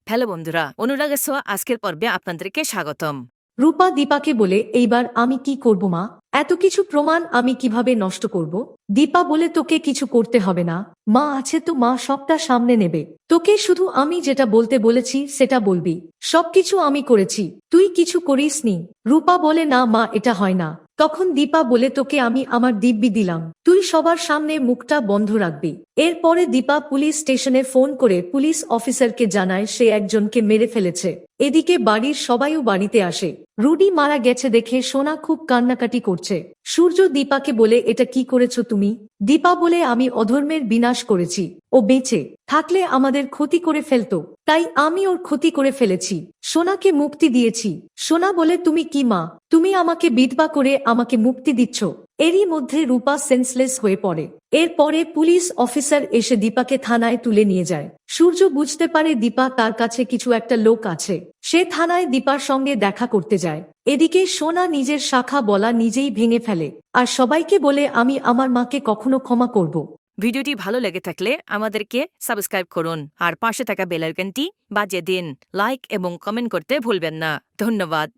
Hello বন্ধুরা, অনুরাগের ছোঁয়া আজকের পর্বে আপনাদেরকে স্বাগতম। রূপা দীপাকে বলে, এইবার আমি কি করব মা? এত কিছু প্রমাণ আমি কিভাবে নষ্ট করব? দীপা বলে, তোকে কিছু করতে হবে না, মা আছে তো, মা সবটা সামনে নেবে। তোকে শুধু আমি যেটা বলতে বলেছি সেটা বলবি। সবকিছু আমি করেছি, তুই কিছু করিসনি। রূপা বলে, না মা, এটা হয় না। তখন দীপা বলে, তোকে আমি আমার দিব্যি দিলাম, তুই সবার সামনে মুখটা বন্ধ রাখবি। এরপরে দীপা পুলিশ স্টেশনে ফোন করে পুলিশ অফিসারকে জানায় সে একজনকে মেরে ফেলেছে। এদিকে বাড়ির সবাইও বাড়িতে আসে। রুডি মারা গেছে দেখে সোনা খুব কান্নাকাটি করছে। সূর্য দীপাকে বলে, এটা কি করেছো তুমি? দীপা বলে, আমি অধর্মের বিনাশ করেছি। ও বেঁচে থাকলে আমাদের ক্ষতি করে ফেলতো, তাই আমি ওর ক্ষতি করে ফেলেছি। সোনাকে মুক্তি দিয়েছি। সোনা বলে, তুমি কি মা? তুমি আমাকে বিধবা করে আমাকে মুক্তি দিচ্ছ? এরই মধ্যে রূপা সেন্সলেস হয়ে পড়ে। এরপরে পুলিশ অফিসার এসে দীপাকে থানায় তুলে নিয়ে যায়। সূর্য বুঝতে পারে দীপা তার কাছে কিছু একটা লোক আছে। সে থানায় দীপার সঙ্গে দেখা করতে যায়। এদিকে সোনা নিজের শাখা বলা নিজেই ভেঙে ফেলে, আর সবাইকে বলে, আমি আমার মাকে কখনো ক্ষমা করব। ভিডিওটি ভালো লেগে থাকলে আমাদেরকে সাবস্ক্রাইব করুন আর পাশে থাকা বেল আইকনটি বাজিয়ে দিন। লাইক এবং কমেন্ট করতে ভুলবেন না। ধন্যবাদ।